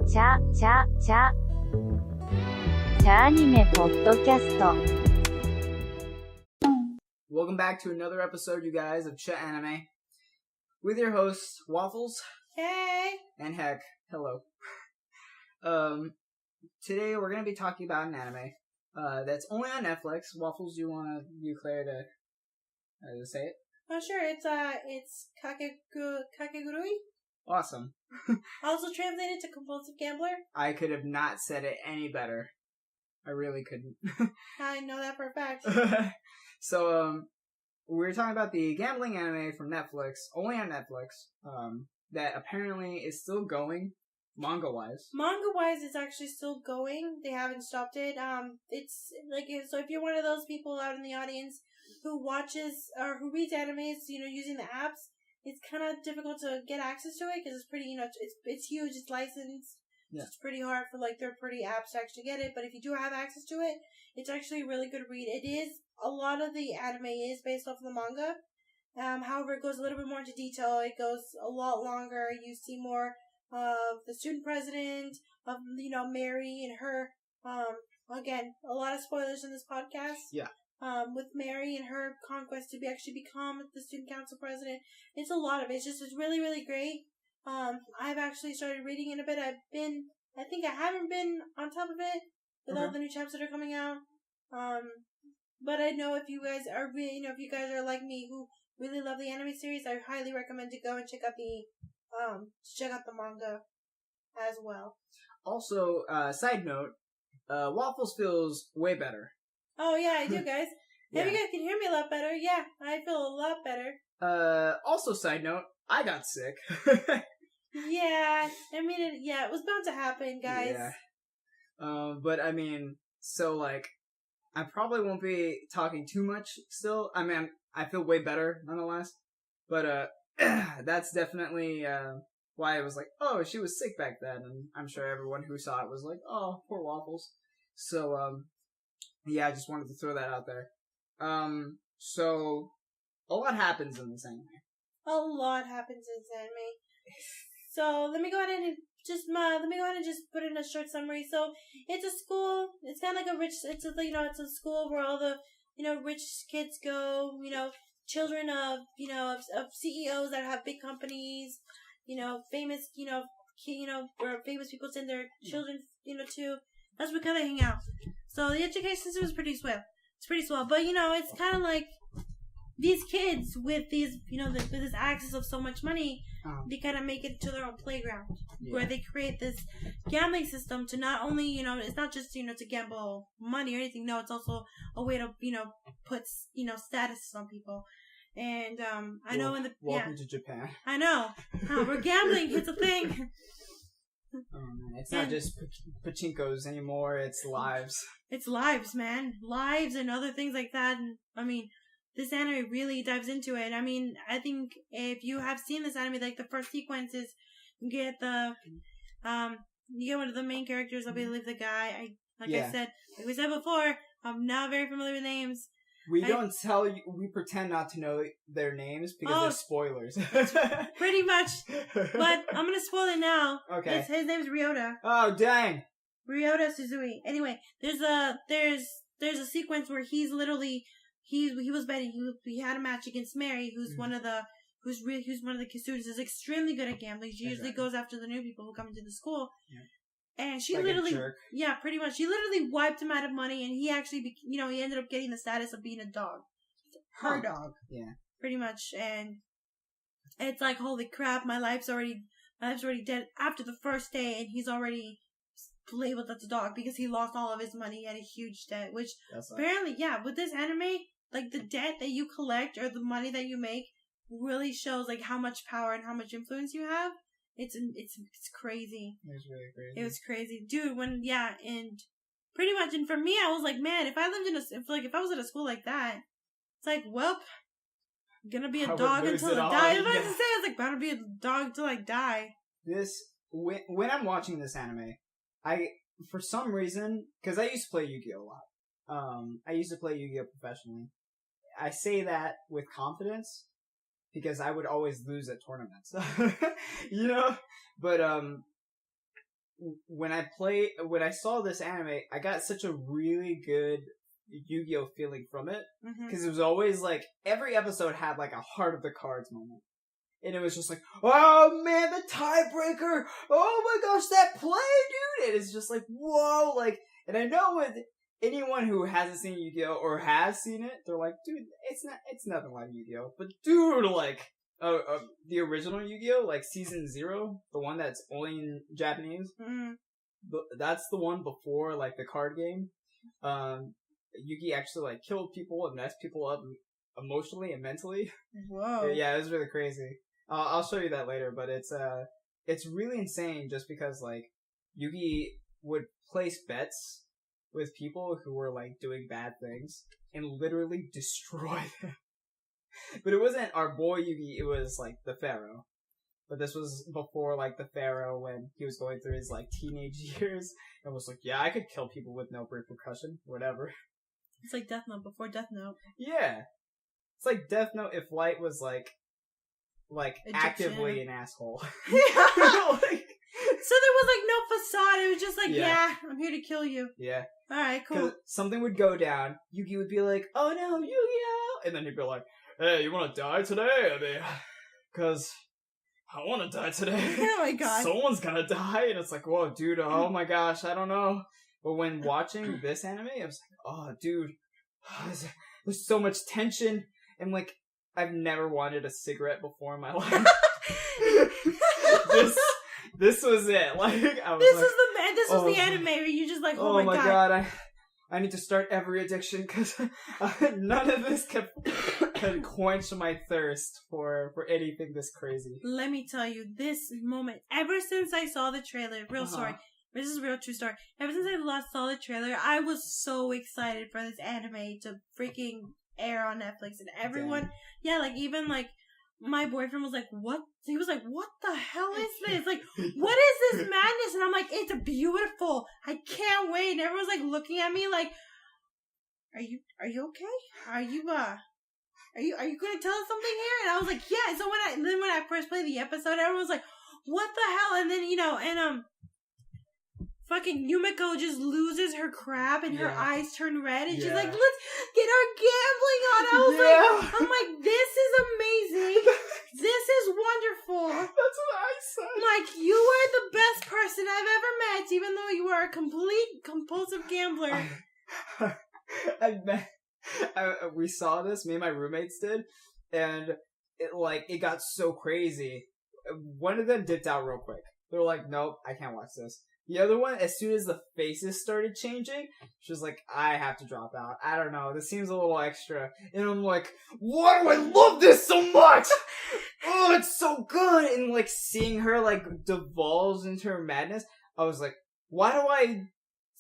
チャアニメポッドキャスト Welcome back to another episode, you guys, of Cha Anime. With your hosts, Waffles. Hey! And Hec. Hello. Today we're going to be talking about an anime that's only on Netflix. Waffles, do you want to declare to say it? Oh, sure. It's Kakegurui. Awesome. Also translated to compulsive gambler. I could have not said it any better. I really couldn't. I know that for a fact. So, we're talking about the gambling anime from Netflix, only on Netflix, that apparently is still going, manga-wise. Manga-wise, it's actually still going. They haven't stopped it. It's like, so if you're one of those people out in the audience who watches or who reads animes, using the apps, it's kind of difficult to get access to it because it's pretty, it's huge, it's licensed. Yeah. So it's pretty hard for third-party apps to actually get it. But if you do have access to it, it's actually a really good read. It is, a lot of the anime is based off of the manga. However, it goes a little bit more into detail. It goes a lot longer. You see more of the student president, of, Mary and her, again, a lot of spoilers in this podcast. Yeah. With Mary and her conquest to actually become the student council president. It's a lot of it. It's really, really great. I've actually started reading it a bit. I think I haven't been on top of it with all the new chapters that are coming out. But I know if you guys are really, if you guys are like me who really love the anime series, I highly recommend to go and check out the manga as well. Also, side note, Waffles feels way better. Oh yeah, I do, guys. Yeah. If you guys can hear me a lot better, yeah, I feel a lot better. Also, side note, I got sick. Yeah, I mean, it was bound to happen, guys. Yeah. But I mean, so I probably won't be talking too much still. I mean, I feel way better nonetheless. But, that's definitely, why I was like, oh, she was sick back then. And I'm sure everyone who saw it was like, oh, poor Waffles. So, yeah, I just wanted to throw that out there. So, a lot happens in this anime. A lot happens in this anime. So let me go ahead and just put in a short summary. So it's a school. It's kind of like it's a school where all the rich kids go. Children of of CEOs that have big companies. Famous where famous people send their children to. That's where kind of hang out. So the education system is pretty swell. It's pretty swell, but it's kind of like these kids with these with this access of so much money. They kind of make it to their own playground where they create this gambling system to not only, it's not just, to gamble money or anything. No, it's also a way to, put, status on people. And, I know Welcome to Japan. I know. We're gambling. It's a thing. It's not just pachinkos anymore. It's lives. It's lives, man. Lives and other things like that. And, I mean, this anime really dives into it. I mean, I think if you have seen this anime, the first sequence is you get one of the main characters, I believe the guy. I said, like we said before, I'm not very familiar with names. We pretend not to know their names because they're spoilers. Pretty much. But I'm going to spoil it now. Okay. His name's Ryota. Oh, dang. Ryota Suzui. Anyway, there's a sequence where he's literally, he was betting. He had a match against Mary, who's one of the students. Is extremely good at gambling. She usually goes after the new people who come into the school, and she literally, pretty much, she literally wiped him out of money, and he actually, he ended up getting the status of being a dog, her dog, pretty much, and it's like, holy crap, my life's already dead after the first day, and he's already labeled as a dog because he lost all of his money. He had a huge debt, which apparently, with this anime, the debt that you collect or the money that you make really shows how much power and how much influence you have. It's crazy. It was really crazy. It was crazy, dude. And pretty much, and for me, I was like, man, if I lived if I was at a school like that, it's like, well, I'm gonna be a dog until I die. I was about to say, I was like, gonna be a dog till I die. When I'm watching this anime, for some reason, because I used to play Yu-Gi-Oh! A lot. I used to play Yu-Gi-Oh! Professionally. I say that with confidence because I would always lose at tournaments. But when I saw this anime, I got such a really good Yu-Gi-Oh feeling from it. Because it was always like, every episode had like a heart of the cards moment. And it was just like, oh man, the tiebreaker! Oh my gosh, that play, dude! And it's just like, whoa, like, and I know with anyone who hasn't seen Yu-Gi-Oh! Or has seen it, they're like, dude, it's nothing like Yu-Gi-Oh! But dude, like, the original Yu-Gi-Oh! Like Season 0, the one that's only in Japanese, that's the one before, like, the card game. Yugi actually, like, killed people and messed people up emotionally and mentally. Whoa. Yeah, it was really crazy. I'll show you that later, but it's really insane just because, like, Yugi would place bets with people who were, like, doing bad things and literally destroy them. But it wasn't our boy Yugi, it was, like, the Pharaoh. But this was before, like, the Pharaoh when he was going through his, like, teenage years and was like, yeah, I could kill people with no repercussion, whatever. It's like Death Note before Death Note. Yeah. It's like Death Note if Light was, like Egyptian. actively an asshole. Yeah. So there was, like, no facade. It was just like, yeah I'm here to kill you. Yeah. Alright, cool. Something would go down, Yugi would be like, oh no, Yu-Gi-Oh! And then he'd be like, hey, you wanna die today? I mean, cause I wanna die today. Oh my god. Someone's gonna die, and it's like, whoa, dude, oh my gosh, I don't know. But when watching this anime, I was like, oh, dude, there's so much tension, and, like, I've never wanted a cigarette before in my life. This was it. Like, This was the anime where you just like, oh my god. I need to start every addiction because none of this can quench my thirst for anything this crazy. Let me tell you, this moment, ever since I saw the trailer, real story, this is a real true story. Ever since I saw the trailer, I was so excited for this anime to freaking air on Netflix, and everyone, even like my boyfriend was like, what? He was like, what the hell is this? Like, what is this madness? And I'm like, it's beautiful. I can't wait. And everyone's like looking at me like, are you okay? Are you gonna tell us something here? And I was like, yeah. So when I first played the episode, everyone was like, what the hell? And then, fucking Yumiko just loses her crap and her eyes turn red and she's like, let's get our gambling on. I'm like, this is amazing. This is wonderful. That's what I said. I'm like, you are the best person I've ever met, even though you are a complete compulsive gambler. We saw this, me and my roommates did, and it got so crazy. One of them dipped out real quick. They were like, nope, I can't watch this. The other one, as soon as the faces started changing, she was like, I have to drop out. I don't know, this seems a little extra. And I'm like, why do I love this so much? Oh, it's so good! And, like, seeing her, like, devolve into her madness, I was like, why do I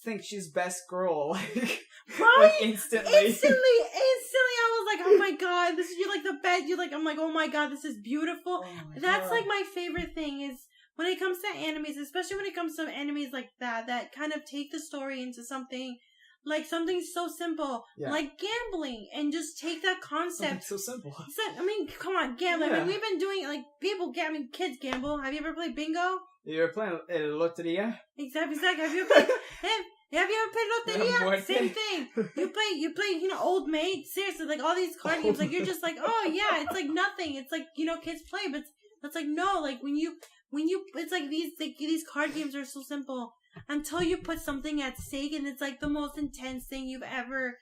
think she's best girl? Like, right? Like instantly, I was like, oh my god, you're like the best. I'm like, oh my god, this is beautiful. That's like my favorite thing is when it comes to animes, especially when it comes to animes like that kind of take the story into something so simple, like gambling, and just take that concept. So simple. I mean, come on, gambling. I mean, we've been doing, like, kids gamble. Have you ever played bingo? You ever playing Loteria? Exactly. Have you ever played Loteria? Same thing. You play, old maid. Seriously, like, all these card games, like, you're just like, oh, yeah, it's like nothing. It's like, kids play, but it's like, no, like, when you, it's like these card games are so simple until you put something at stake, and it's like the most intense thing you've ever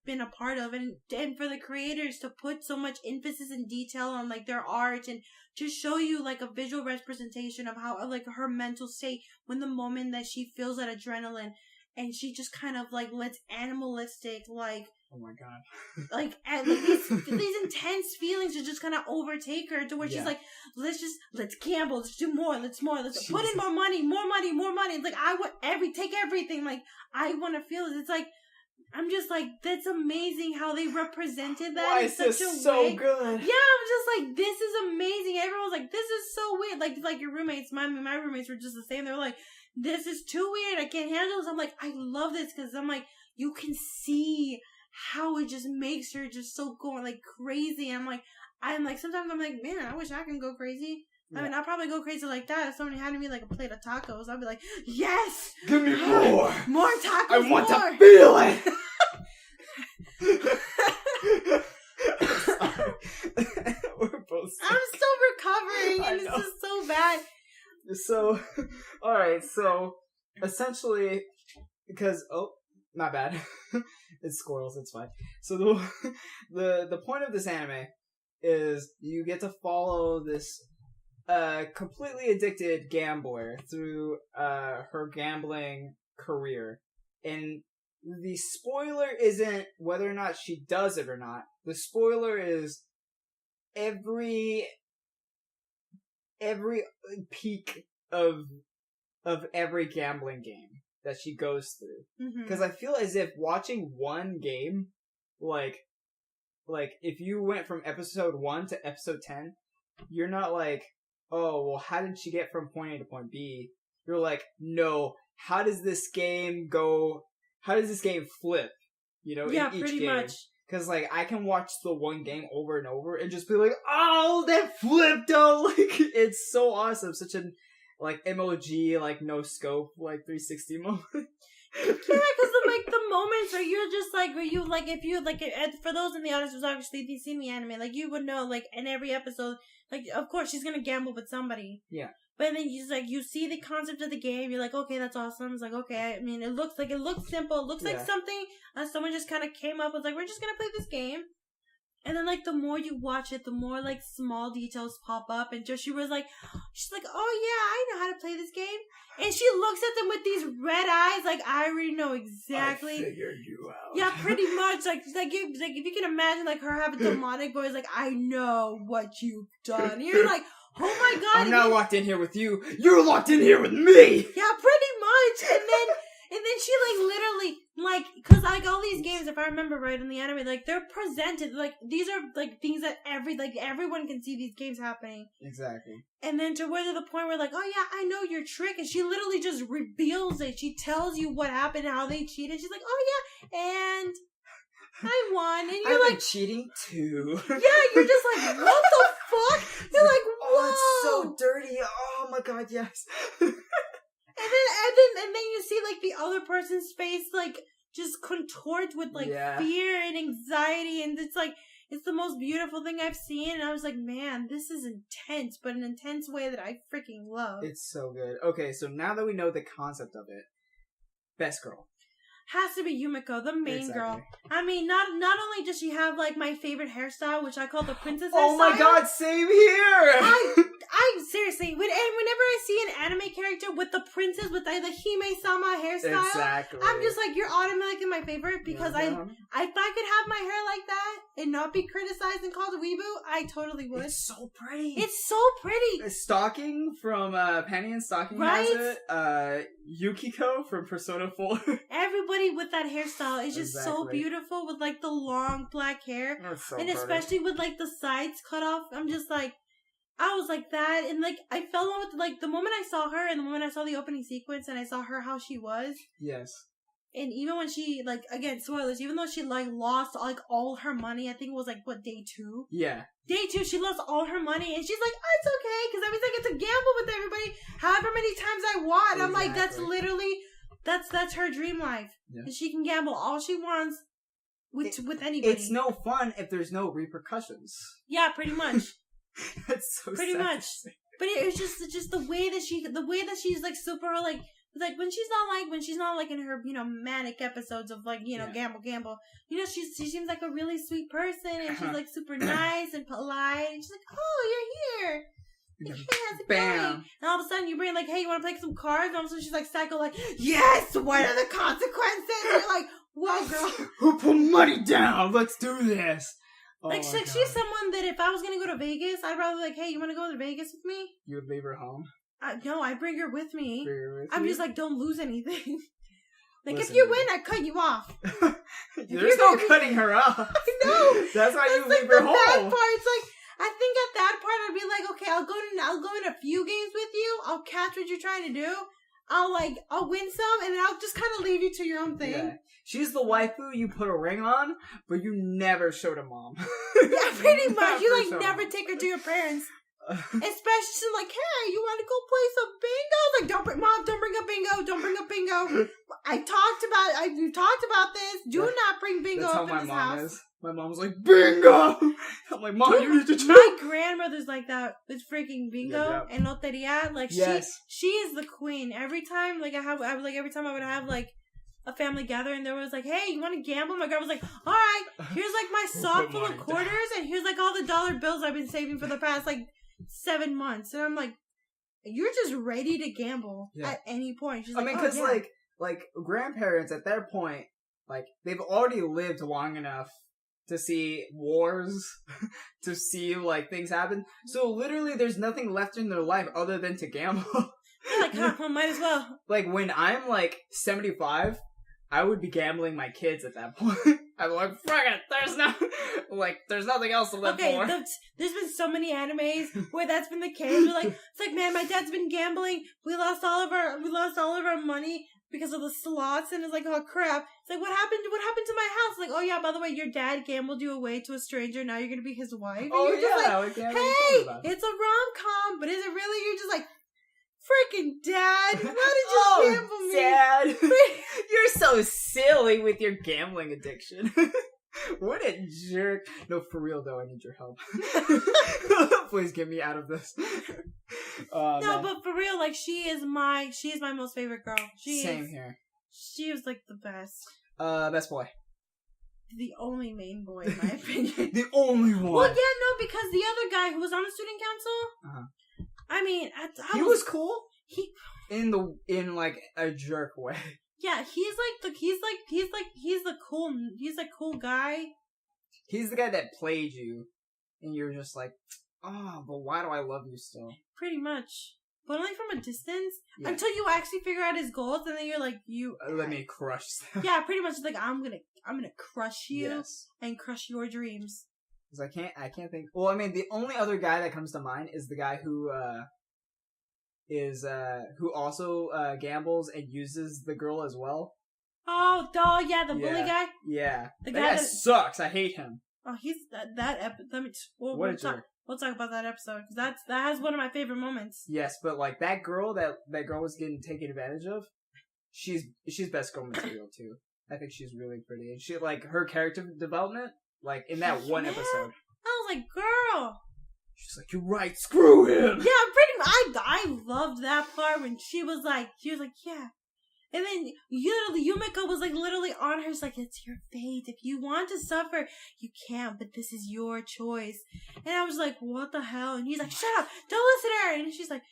been a part of, and for the creators to put so much emphasis and detail on, like, their art and just show you, like, a visual representation of how, like, her mental state when the moment that she feels that adrenaline and she just kind of, like, lets animalistic, like, oh my god, like these intense feelings to just kind of overtake her to where she's like, let's gamble, let's do more, let's put in more money. It's like, I want take everything. Like, I want to feel it. It's like, I'm just like, that's amazing how they represented that. Why in is such this a so way. good? Yeah, I'm just like, this is amazing. Everyone's like, this is so weird. Like your roommates, my roommates were just the same. They were like, this is too weird. I can't handle this. I'm like, I love this because I'm like, you can see how it just makes her just so going like crazy. I'm like, I'm like, sometimes I'm like, man, I wish I can go crazy. I mean, I'll probably go crazy like that. If somebody handed me like a plate of tacos, I'll be like, yes! Give me more! More tacos, I want more! to feel it! We're both sick. I'm still recovering, and this is so bad. So, alright, so, essentially, because, my bad. It's squirrels, it's fine. So the point of this anime is you get to follow this completely addicted gambler through her gambling career. And the spoiler isn't whether or not she does it or not. The spoiler is every peak of every gambling game that she goes through. Because I feel as if watching one game, like if you went from episode 1 to episode 10, you're not like, oh, well, how did she get from point A to point B? You're like, no, how does this game go? How does this game flip? You know, yeah, in each pretty game. much. Because, like, I can watch the one game over and over and just be like, oh, that flipped, though! Like, it's so awesome. Such an, like, MOG, like, no scope, like, 360 moment. Yeah, because like the moments where you're just like, where you like, if you like, for those in the audience who's obviously if you've seen the anime, like you would know, like in every episode, like of course she's gonna gamble with somebody. Yeah. But then you just like you see the concept of the game, you're like, okay, that's awesome. It's like, okay, I mean, it looks simple. It looks like something someone just kind of came up with, like, we're just gonna play this game. And then, like, the more you watch it, the more, like, small details pop up. And Joshi was like, she's like, oh, yeah, I know how to play this game. And she looks at them with these red eyes, like, I already know exactly. I figured you out. Yeah, pretty much. Like if you can imagine, like, her having demonic voice, like, I know what you've done. And you're like, oh, my God. I'm not locked in here with you. You're locked in here with me! Yeah, pretty much. And then she, like, literally, like, because, like, all these games, if I remember right in the anime, like, they're presented, like, these are, like, things that everyone can see these games happening. Exactly. And then to where to the point where, like, oh, yeah, I know your trick, and she literally just reveals it. She tells you what happened, how they cheated. She's like, oh, yeah, and I won. And you're I've like, been cheating, too. Yeah, you're just like, what the fuck? You're like, whoa. Oh, it's so dirty. Oh, my God, yes. And then you see, like, the other person's face, like, just contort with, like, fear and anxiety, and it's, like, it's the most beautiful thing I've seen, and I was like, man, this is intense, but an intense way that I freaking love. It's so good. Okay, so now that we know the concept of it, best girl. Has to be Yumiko, the main girl. I mean, not only does she have, like, my favorite hairstyle, which I call the princess hairstyle. Oh my God, same here! I seriously, whenever I see an anime character with the princess, with the Hime-sama hairstyle, exactly. I'm just like, you're automatically my favorite, because if I could have my hair like that and not be criticized and called a weeboo, I totally would. It's so pretty. It's so pretty. Stocking from Penny and Stocking has it. Yukiko from Persona 4. Everybody with that hairstyle is just so beautiful with, like, the long black hair. That's so and pretty. especially with, like, the sides cut off. I'm just like, I was like that. And, like, I fell in love with, like, the moment I saw her and the moment I saw the opening sequence and I saw her how she was. Yes. And even when she, like, again, spoilers, even though she, like, lost, like, all her money, I think it was, like, what, day 2? Yeah. Day 2, she lost all her money, and she's like, oh, it's okay, because that means I get to gamble with everybody however many times I want. Exactly. I'm like, that's literally, that's her dream life. Yeah. And she can gamble all she wants with anybody. It's no fun if there's no repercussions. Yeah, pretty much. That's so pretty sad. Much. But it's just the way that she's, like, super, like when she's not like in her, you know, manic episodes of, like, you know, gamble, you know, she seems like a really sweet person, and she's, like, super nice and polite, and she's like, oh, you're here. Like, hey, how's it going? And all of a sudden you bring, like, hey, you want to play some cards? And all of a sudden she's like, psycho, like, yes, what are the consequences? And you're like, whoa, girl. Who put money down? Let's do this. Like, she's someone that if I was going to go to Vegas, I'd rather, like, hey, you want to go to Vegas with me? You would leave her home? No, I bring her with me. I'm you? just like, don't lose anything. Like, listen, if you win, I cut you off. There's no cutting her off. I know. That's why you like leave her home. Bad part. It's like, I think at that part, I'd be like, okay, I'll go in a few games with you. I'll catch what you're trying to do. I'll win some, and then I'll just kind of leave you to your own thing. Yeah. She's the waifu you put a ring on, but you never show to mom. Yeah, pretty much. You show never mom. take her to your parents. Especially like, hey, you want to go play some bingo? Like, don't bring up bingo. Don't bring up bingo. We've talked about this. Do not bring bingo That's up how in this my mom house. is. My mom's like, bingo! I'm like, Mom, you need to chill. My grandmother's like that with freaking bingo and loteria. Like, she is the queen. Every time, like, every time I would have, like, a family gathering, there was like, hey, you want to gamble? My grandma was like, all right, here's, like, my sock full of quarters, and here's, like, all the dollar bills I've been saving for the past, like, 7 months. And I'm like, you're just ready to gamble at any point. She's like, because, like, grandparents at their point, like, they've already lived long enough to see wars, to see, like, things happen. So, literally, there's nothing left in their life other than to gamble. You're like, well, might as well. Like, when I'm, like, 75, I would be gambling my kids at that point. I'm like, fuck it, there's nothing else to live for. There's been so many animes where that's been the case. We're like, it's like, man, my dad's been gambling. We lost all of our money because of the slots, and it's like, oh crap. It's like, what happened to my house? Like, oh yeah, by the way, your dad gambled you away to a stranger, now you're gonna be his wife. And you're just like, hey, it's a rom-com, but is it really? You're just like, freaking Dad, why did you gamble me? Dad, you're so silly with your gambling addiction. What a jerk. No, for real though, I need your help. Please get me out of this. No, man. But for real, like, she is my most favorite girl. Same here. She was like the best. Best boy. The only main boy, in my opinion. The only one. Well, yeah, no, because the other guy who was on the student council, I mean, he was cool. In like a jerk way. Yeah, he's the cool guy. He's the guy that played you, and you're just like, oh, but why do I love you still? Pretty much, but only from a distance until you actually figure out his goals, and then you're like, let me crush them. Yeah, pretty much like I'm gonna crush you and crush your dreams. Because I can't think. Well, I mean, the only other guy that comes to mind is the guy who also gambles and uses the girl as well. Oh, yeah, the bully guy. Yeah, the guy sucks. I hate him. Oh, he's we'll talk about that episode because that has one of my favorite moments. Yes, but like that girl was getting taken advantage of. She's best girl material too. I think she's really pretty, and she like her character development, like in that one episode. I was like, girl. She's like, you're right, screw him. Yeah, pretty much. I loved that part when she was like, yeah. And then Yumiko was like literally on her. She's like, it's your fate. If you want to suffer, you can't, but this is your choice. And I was like, what the hell? And he's like, shut up, don't listen to her. And she's like,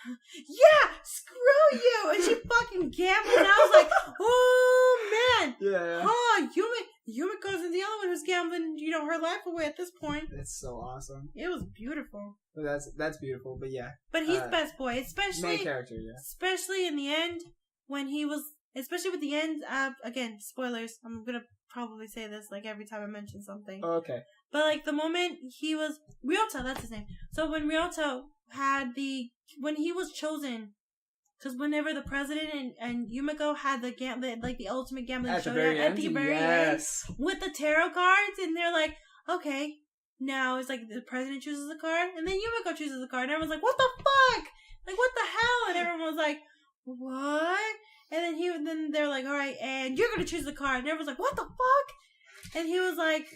yeah, screw you. And she fucking gambled. And I was like, oh man. Yeah. Oh, Yumiko's the other one who's gambling, her life away at this point. It's so awesome. It was beautiful. But that's beautiful, but yeah. But he's best boy, especially main character, yeah. Especially in the end when he was, especially with the end. Again, spoilers. I'm gonna probably say this like every time I mention something. Oh, okay. But like the moment he was Ryota, that's his name. So when Ryota when he was chosen. Because whenever the president and Yumiko had the ultimate gambling showdown at the very end with the tarot cards, and they're like, okay, now it's like the president chooses a card, and then Yumiko chooses a card, and everyone's like, what the fuck? Like, what the hell? And everyone was like, what? And then they're like, all right, and you're gonna choose the card, and everyone's like, what the fuck? And he was like,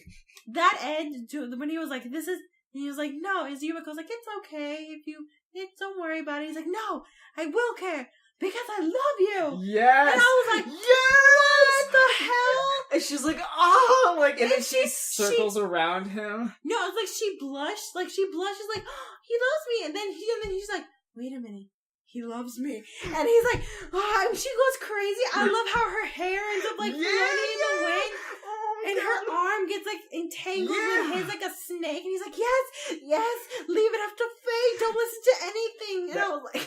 that end when he was like, this is. And he was like, no. And Yumiko's like, it's okay don't worry about it. He's like, no, I will care because I love you. Yes. And I was like, yes. What the hell? And she's like, oh, like, and then she circles around him. No, it's like she blushes like, oh, he loves me. And then he's like, wait a minute. He loves me. And he's like, oh, and she goes crazy. I love how her hair ends up like floating in the wind. And her arm gets like entangled with his like a snake, and he's like, "Yes, leave it up to fate. Don't listen to anything." And I was like,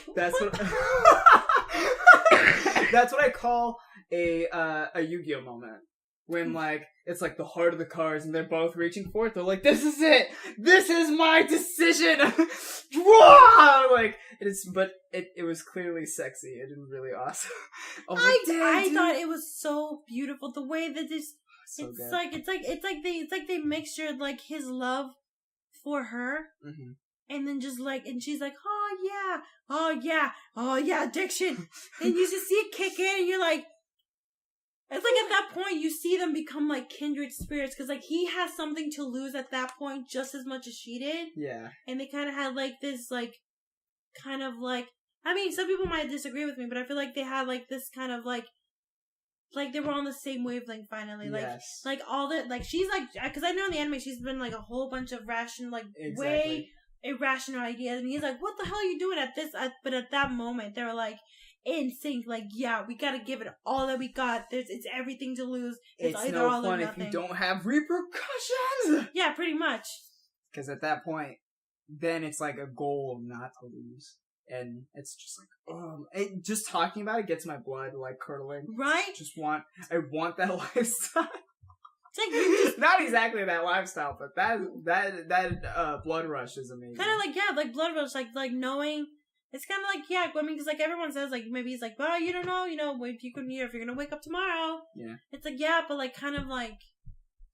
"That's what I call a Yu-Gi-Oh moment when like it's like the heart of the cards, and they're both reaching for it. They're like, "This is it. This is my decision." Like like, it was clearly sexy and really awesome. I thought it was so beautiful the way that this. So it's good. like they mixtured like his love for her, and then just like, and she's like, oh yeah, addiction, and you just see it kick in, and you're like, it's like at that point you see them become like kindred spirits, because like he has something to lose at that point just as much as she did. Yeah. And they kind of had like this like kind of like, I mean, some people might disagree with me, but I feel like they had like this kind of like they were on the same wavelength finally. Like, yes. like all the, like she's like, because I know in the anime she's been like a whole bunch of rational, like way irrational ideas, and he's like, what the hell are you doing at this? But at that moment they were like in sync, like, yeah, we gotta give it all that we got. It's everything to lose. It's either no all or fun if nothing. you don't have repercussions. Yeah, pretty much. Because at that point, then it's like a goal not to lose. And it's just like, just talking about it gets my blood like curdling. Right? I want that lifestyle. It's like you just not exactly that lifestyle, but that blood rush is amazing. kind of like, yeah, like blood rush, like knowing. It's kind of like, yeah, I mean, because like everyone says, like maybe it's like, well, you don't know, if if you're gonna wake up tomorrow. Yeah. It's like, yeah, but like kind of like,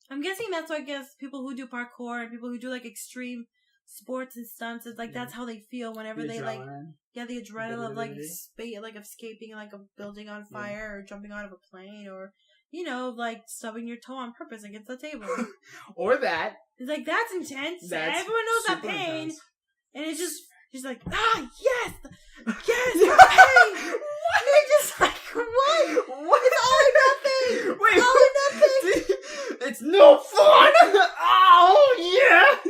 I'm guessing that's why I guess people who do parkour and people who do like extreme sports and stunts, it's like that's how they feel whenever they like, the adrenaline of like like escaping like a building on fire or jumping out of a plane or like stubbing your toe on purpose against the table. Or that. It's like, that's intense. That's everyone knows that pain. Intense. And it's just, she's like, yes, the pain. And you're just like, what? What? It's all or nothing. Wait, all or nothing. It's no fun. Oh yes.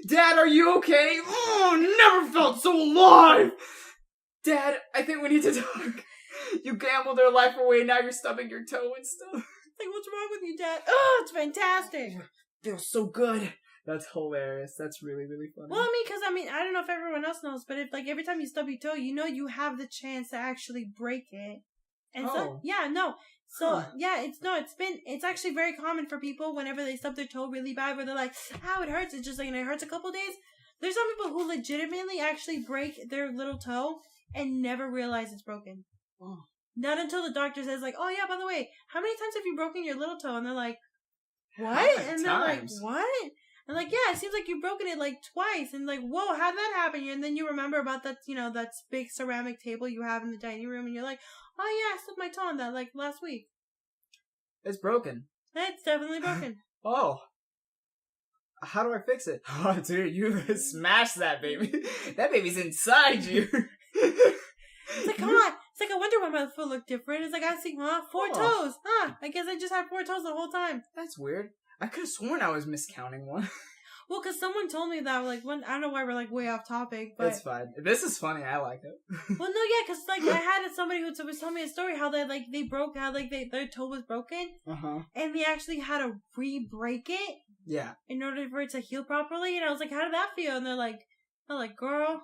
Dad, are you okay? Oh, never felt so alive. Dad, I think we need to talk. You gambled their life away, now you're stubbing your toe and stuff. Like, what's wrong with you, Dad? Oh, it's fantastic. Feels so good. That's hilarious. That's really, really funny. Well, I don't know if everyone else knows, but if like every time you stub your toe, you have the chance to actually break it. And so, yeah, no. So, yeah, it's actually very common for people whenever they stub their toe really bad, where they're like, ow, it hurts. It's just like, it hurts a couple days. There's some people who legitimately actually break their little toe and never realize it's broken. Oh. Not until the doctor says, like, oh, yeah, by the way, how many times have you broken your little toe? And they're like, what? And they're like, what? And like, yeah, it seems like you've broken it like twice. And like, whoa, how'd that happen? And then you remember about that, that big ceramic table you have in the dining room. And you're like, oh, yeah, I stubbed my toe on that like last week. It's broken. It's definitely broken. Oh. How do I fix it? Oh, dude, you smashed that baby. That baby's inside you. It's like, come on. It's like, I wonder why my foot looked different. It's like, I see, 4 toes. I guess I just had 4 toes the whole time. That's weird. I could have sworn I was miscounting one. Well, because someone told me that, like, I don't know why we're, like, way off topic, but... It's fine. This is funny. I like it. Well, no, yeah, because, like, I had somebody who was telling me a story how their toe was broken. Uh-huh. And they actually had to re-break it. Yeah. In order for it to heal properly. And I was like, how did that feel? And they're like, girl,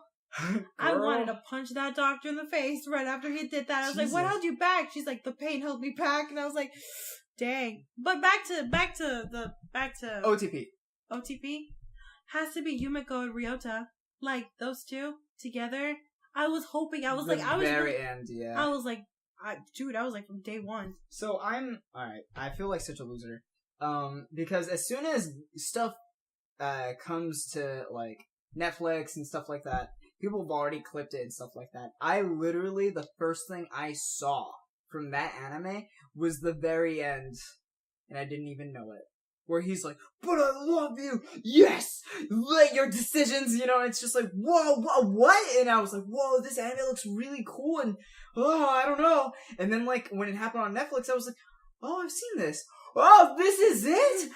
I wanted to punch that doctor in the face right after he did that. I was like, what held you back? She's like, the pain held me back. And I was like, dang. But back to OTP. OTP has to be Yumiko and Ryota. Like, those two together. I was hoping, I was the like, very end, yeah. I was like, from day one. So alright, I feel like such a loser. Because as soon as stuff, comes to, like, Netflix and stuff like that, people have already clipped it and stuff like that. I literally, the first thing I saw from that anime was the very end, and I didn't even know it. Where he's like, but I love you! Yes! Let your decisions, it's just like, whoa, what? And I was like, whoa, this anime looks really cool, and, I don't know. And then, like, when it happened on Netflix, I was like, oh, I've seen this. Oh, this is it?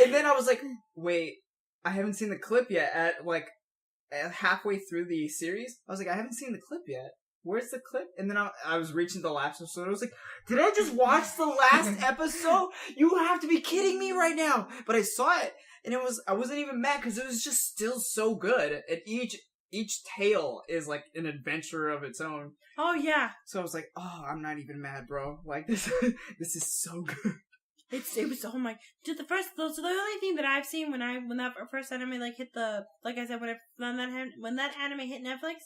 And then I was like, wait, I haven't seen the clip yet. At halfway through the series, I was like, I haven't seen the clip yet. Where's the clip? And then I was reaching the last episode. I was like, did I just watch the last episode? You have to be kidding me right now. But I saw it, and I wasn't even mad because it was just still so good. And each tale is like an adventure of its own. Oh, yeah. So I was like, oh, I'm not even mad, bro. Like, this is so good. It was oh my. So the only thing that I've seen when that first anime like hit the like I said when that anime hit Netflix,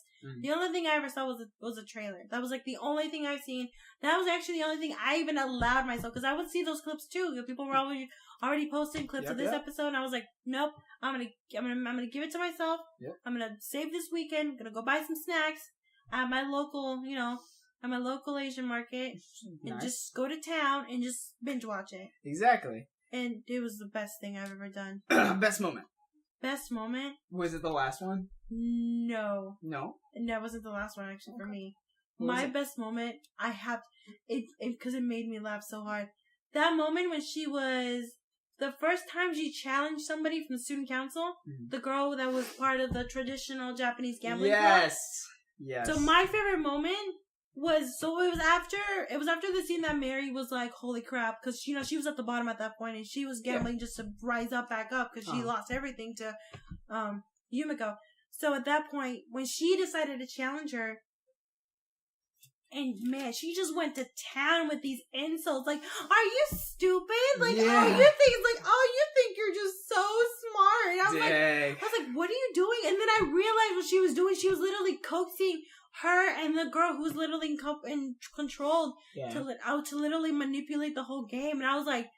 the only thing I ever saw was a trailer. That was like the only thing I've seen. That was actually the only thing I even allowed myself because I would see those clips too. People were already posting clips of this episode, and I was like, nope, I'm gonna give it to myself. Yep. I'm gonna save this weekend. I'm gonna go buy some snacks at my local, Asian market, and just go to town and just binge watch it. Exactly. And it was the best thing I've ever done. Best moment. Best moment? Was it the last one? No. No? That wasn't the last one, actually, for me. My best moment, I have... Because it made me laugh so hard. That moment when she was... The first time she challenged somebody from the student council, the girl that was part of the traditional Japanese gambling club. Yes. So my favorite moment it was after the scene that Mary was like, holy crap, because she was at the bottom at that point and she was gambling just to rise back up because she lost everything to Yumiko. So at that point, when she decided to challenge her, and man, she just went to town with these insults. Like, are you stupid? Like, you think you're just so smart. And I was like, what are you doing? And then I realized what she was doing. She was literally coaxing her and the girl who was literally controlled to literally manipulate the whole game. And I was like,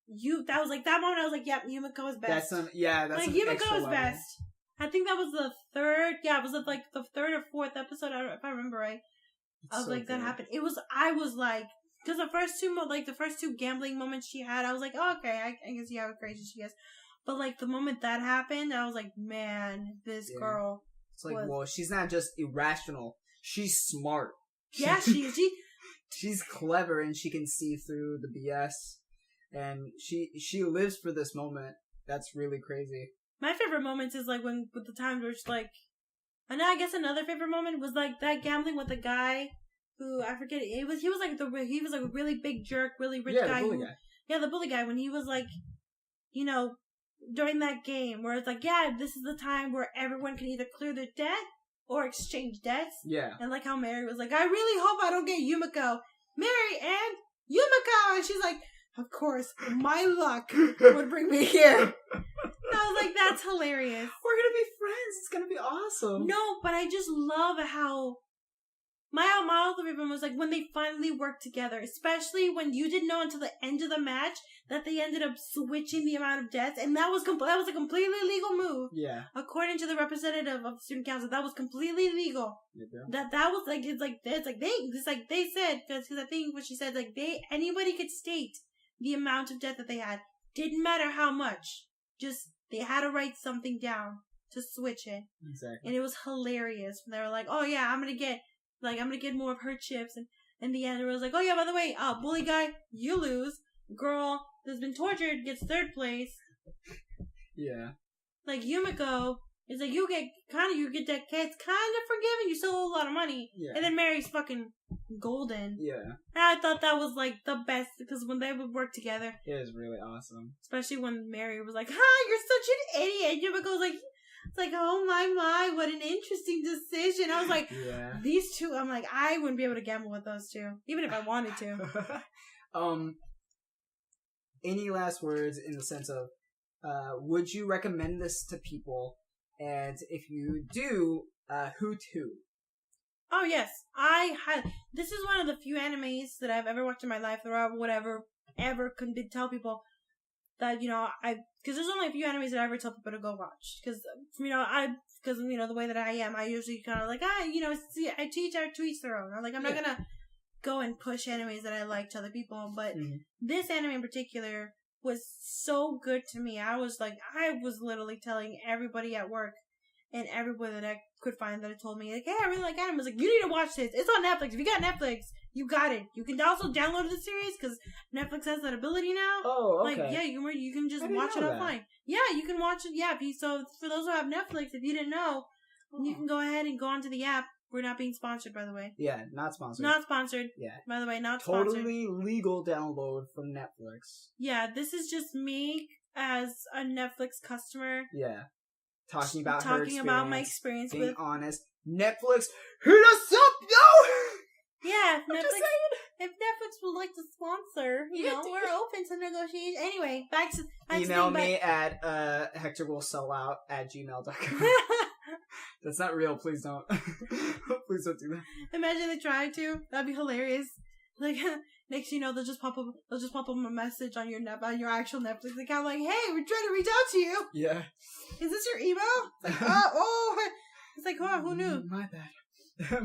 that moment I was like, yep, Yumiko is best. That's Yumiko is best. I think that was the third, it was like the third or fourth episode, if I remember right. That happened. I was like, because the first two gambling moments she had, I was like, oh, okay, I can see how crazy she is. But like the moment that happened, I was like, man, this girl. It's like, well, she's not just irrational. She's smart. Yeah, she is. She's clever and she can see through the BS. And she lives for this moment. That's really crazy. My favorite moments is like with the times where it's like, and I guess another favorite moment was like that gambling with the guy who I forget he was like a really big jerk, really rich guy. The bully guy. Yeah, the bully guy when he was like, during that game where it's like, yeah, this is the time where everyone can either clear their debt or exchange debts. Yeah. And like how Mary was like, I really hope I don't get Yumiko. Mary and Yumiko, and she's like, of course, my luck would bring me here. And I was like, that's hilarious. We're gonna be friends. It's gonna be awesome. No, but I just love how my other favorite was like when they finally worked together, especially when you didn't know until the end of the match that they ended up switching the amount of debts, and that was a completely legal move. Yeah. According to the representative of the student council, that was completely legal. Yeah. That was like they said, because I think what she said, like anybody could state the amount of debt that they had. Didn't matter how much. Just they had to write something down to switch it. Exactly. And it was hilarious. They were like, oh yeah, I'm gonna get more of her chips, and in the end it was like, oh yeah, by the way, bully guy, you lose. Girl that's been tortured gets third place. Yeah. Like Yumiko is like, you get that cat's kind of forgiven, you still owe a lot of money. Yeah. And then Mary's fucking golden. Yeah. And I thought that was like the best because when they would work together, it was really awesome. Especially when Mary was like, you're such an idiot. Yumiko's like, it's like, oh my, what an interesting decision. I was like, these two, I'm like, I wouldn't be able to gamble with those two, even if I wanted to. Any last words in the sense of, would you recommend this to people? And if you do, who to? Oh yes, this is one of the few animes that I've ever watched in my life that I would ever could tell people that, because there's only a few animes that I ever tell people to go watch. Because, the way that I am, I usually kind of like, I teach to each their own. I'm like, I'm not going to go and push animes that I like to other people. But this anime in particular was so good to me. I was literally telling everybody at work and everybody that I could find that had told me, like, hey, I really like anime. I was like, you need to watch this. It's on Netflix. If you got Netflix, you got it. You can also download the series because Netflix has that ability now. Oh, okay. Like, yeah, you can just watch it offline. Yeah, you can watch it. Yeah, so for those who have Netflix, if you didn't know, you can go ahead and go onto the app. We're not being sponsored, by the way. Yeah, not sponsored. Not sponsored. Yeah. By the way, not sponsored. Totally legal download from Netflix. Yeah, this is just me as a Netflix customer. Yeah. Talking about my experience being with honest. Netflix, hit us up, yo! Yeah, I'm Netflix. just saying. if Netflix would like to sponsor, we're open to negotiation. Anyway, back to email me at hectorwillsellout@gmail.com. That's not real. Please don't. Please don't do that. Imagine they tried to. That'd be hilarious. Like next, they'll just pop up a message on your actual Netflix account, like, "Hey, we're trying to reach out to you. Yeah. Is this your email?" It's like, it's like, oh, who knew? My bad.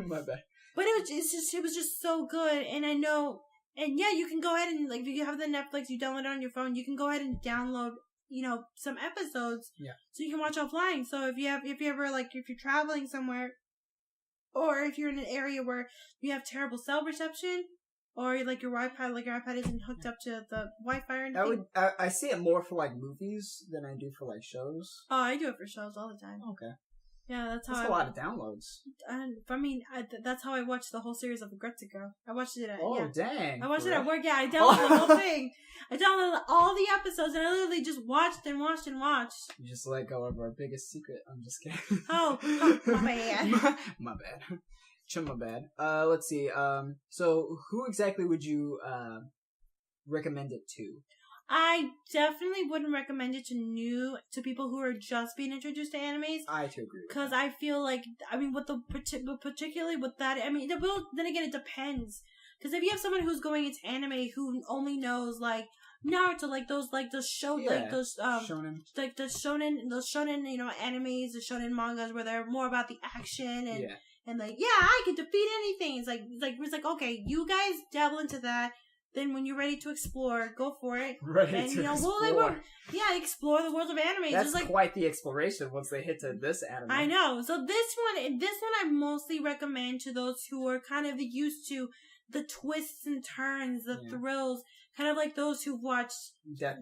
My bad. But it was just so good, and I know, and yeah, you can go ahead and, like, if you have the Netflix, you download it on your phone, you can go ahead and download, some episodes, so you can watch offline. So if you're traveling somewhere, or if you're in an area where you have terrible cell reception, or your iPad isn't hooked up to the Wi-Fi or anything. I see it more for, like, movies than I do for, like, shows. Oh, I do it for shows all the time. Okay. Yeah, that's a lot of downloads. That's how I watched the whole series of Agretzico. I watched it at dang. I watched it at work. Yeah, I downloaded the whole thing. I downloaded all the episodes, and I literally just watched and watched and watched. You just let go of our biggest secret. I'm just kidding. Oh, my bad. My bad. My bad. Let's see. So who exactly would you recommend it to? I definitely wouldn't recommend it to people who are just being introduced to animes. I too agree. Because I feel like, particularly with that, then again, it depends. Because if you have someone who's going into anime who only knows, like, Naruto, those shonen, like the shonen, animes, the shonen mangas where they're more about the action and like, I can defeat anything. It's like, okay, you guys dabble into that. Then when you're ready to explore, go for it. Explore. Explore the world of anime. That's quite the exploration once they hit to this anime. I know. So this one I mostly recommend to those who are kind of used to the twists and turns, the thrills, kind of like those who've watched Death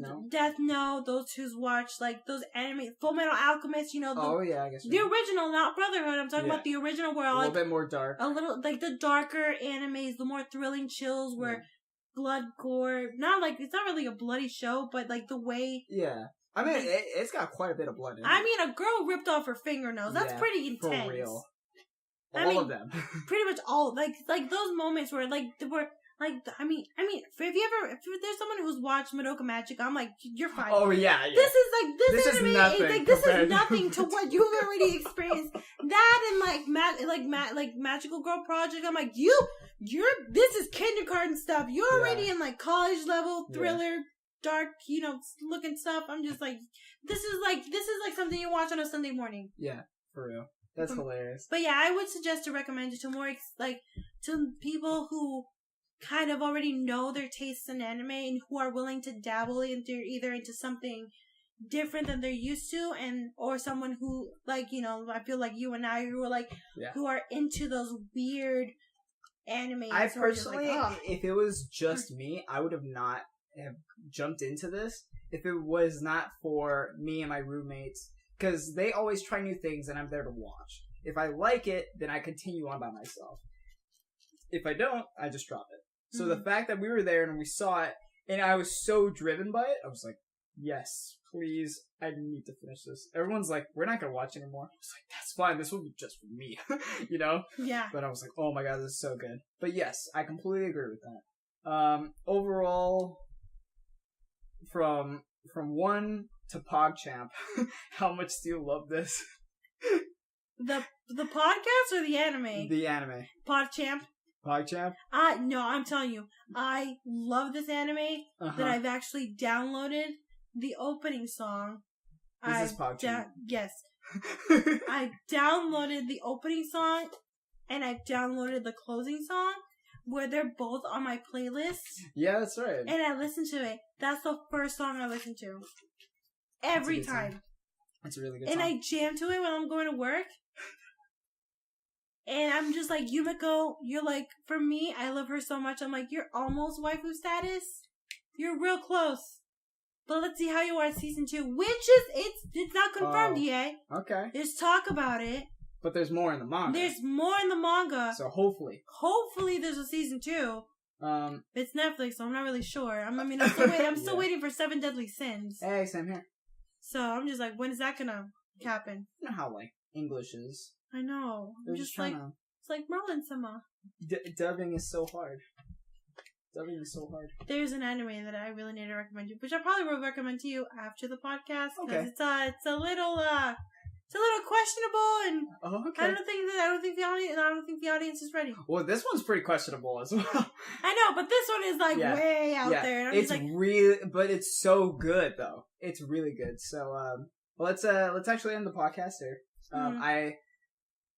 Note, those who's watched like those anime, Full Metal Alchemist, I guess the original, not Brotherhood. I'm talking about the original where a little bit more dark, a little like the darker animes, the more thrilling chills where. Blood, gore, it's not really a bloody show, but like the way. Yeah. I mean, it's got quite a bit of blood in it. I mean, a girl ripped off her fingernails. That's pretty intense. For real. All of them. Pretty much all. Like those moments where, if there's someone who's watched Madoka Magic, I'm like, you're fine. Oh, yeah. This is nothing. This is nothing to what you've already experienced. That and Magical Girl Project, I'm like, this is kindergarten stuff. You're already in like college level thriller, dark, looking stuff. I'm just like, this is like something you watch on a Sunday morning. Yeah, for real. That's hilarious. But yeah, I would suggest to recommend it to more to people who kind of already know their tastes in anime and who are willing to dabble into something different than they're used to, or someone who I feel like you and I who are into those weird anime. I personally, if it was just me, I would have not have jumped into this if it was not for me and my roommates, because they always try new things and I'm there to watch. If I like it, then I continue on by myself. If I don't, I just drop it. So the fact that we were there and we saw it, and I was so driven by it, I was like, yes, please, I need to finish this. Everyone's like, we're not going to watch anymore. I was like, that's fine, this will be just for me, Yeah. But I was like, oh my god, this is so good. But yes, I completely agree with that. Overall, from 1 to PogChamp, how much do you love this? The podcast or the anime? The anime. PogChamp? PogChamp? No, I'm telling you, I love this anime that I've actually downloaded the opening song. This is PogChamp. Yes. I downloaded the opening song and I've downloaded the closing song where they're both on my playlist. Yeah, that's right. And I listen to it. That's the first song I listen to. Every time. It's a really good song. And I jam to it when I'm going to work. And I'm just like, Yumiko, you're like, for me, I love her so much. I'm like, you're almost waifu status. You're real close. But let's see how you are at season 2, which is, it's not confirmed yet. Okay. There's talk about it. But there's more in the manga. There's more in the manga. So hopefully. Hopefully there's a season 2. It's Netflix, so I'm not really sure. I'm still waiting for 7 Deadly Sins. Hey, same here. So I'm just like, when is that gonna happen? You know how, English is. I know. I'm just like, it's like Merlin-sama. Dubbing is so hard. Dubbing is so hard. There's an anime that I really need to recommend you, which I probably will recommend to you after the podcast because Okay. it's a little questionable, and Okay. I don't think the audience is ready. Well, this one's pretty questionable as well. I know, but this one is like way out there. And I'm it's just like, really, but it's so good though. It's really good. So let's actually end the podcast here.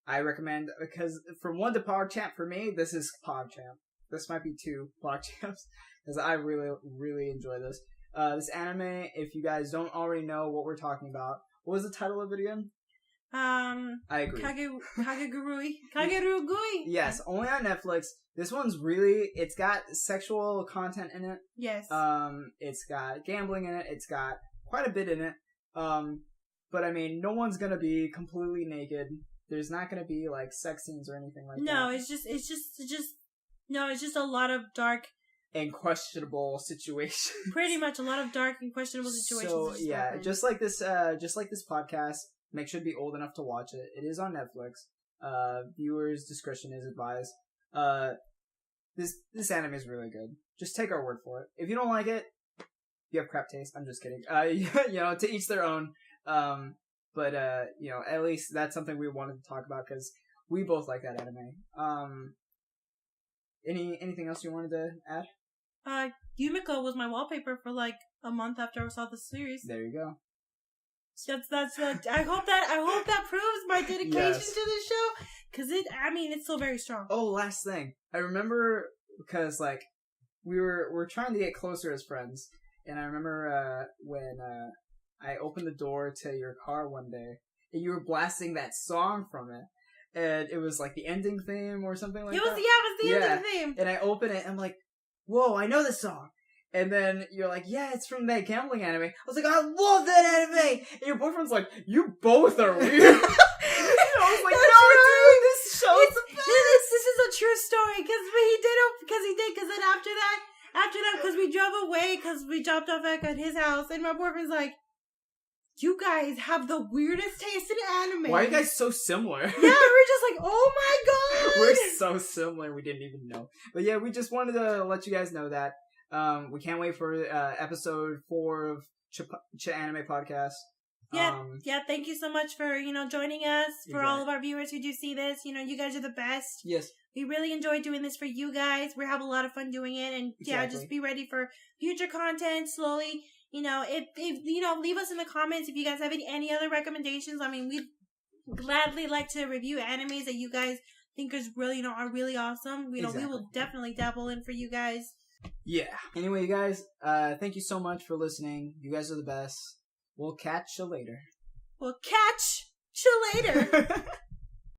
I recommend, because from 1 to PogChamp for me, this is PogChamp. This might be 2 PogChamps because I really, really enjoy this. This anime, if you guys don't already know what we're talking about, what was the title of it again? I agree. Kakegurui. Yes, only on Netflix. This one's really, it's got sexual content in it. Yes. It's got gambling in it. It's got quite a bit in it. But I mean, no one's gonna be completely naked. There's not gonna be like sex scenes or anything like that. No, it's just a lot of dark and questionable situations. Pretty much a lot of dark and questionable situations. So yeah, just like this podcast. Make sure to be old enough to watch it. It is on Netflix. Viewers' discretion is advised. This anime is really good. Just take our word for it. If you don't like it, you have crap taste. I'm just kidding. To each their own. But at least that's something we wanted to talk about because we both like that anime. Anything else you wanted to add? Yumiko was my wallpaper for like a month after I saw the series. There you go. That's I hope that proves my dedication to this show, because it's still very strong. Oh, last thing. I remember because like we're trying to get closer as friends, and I remember when I opened the door to your car one day and you were blasting that song from it. And it was like the ending theme or something like that. It was the ending theme. And I open it and I'm like, whoa, I know this song. And then you're like, yeah, it's from that gambling anime. I was like, I love that anime. And your boyfriend's like, you both are weird. I was like, dude, this show is the best. This is a true story because then after that, because we drove away because we dropped off at his house, and my boyfriend's like, you guys have the weirdest taste in anime. Why are you guys so similar? Yeah, we're just like, oh my god. We're so similar, we didn't even know. But yeah, we just wanted to let you guys know that. We can't wait for episode 4 of Anime Podcast. Yeah, thank you so much for, joining us. For all of our viewers who do see this, you guys are the best. Yes. We really enjoy doing this for you guys. We have a lot of fun doing it, and just be ready for future content slowly. If leave us in the comments if you guys have any other recommendations. I mean, we'd gladly like to review animes that you guys think is really, are really awesome. We will definitely dabble in for you guys. Yeah. Anyway, you guys, thank you so much for listening. You guys are the best. We'll catch you later.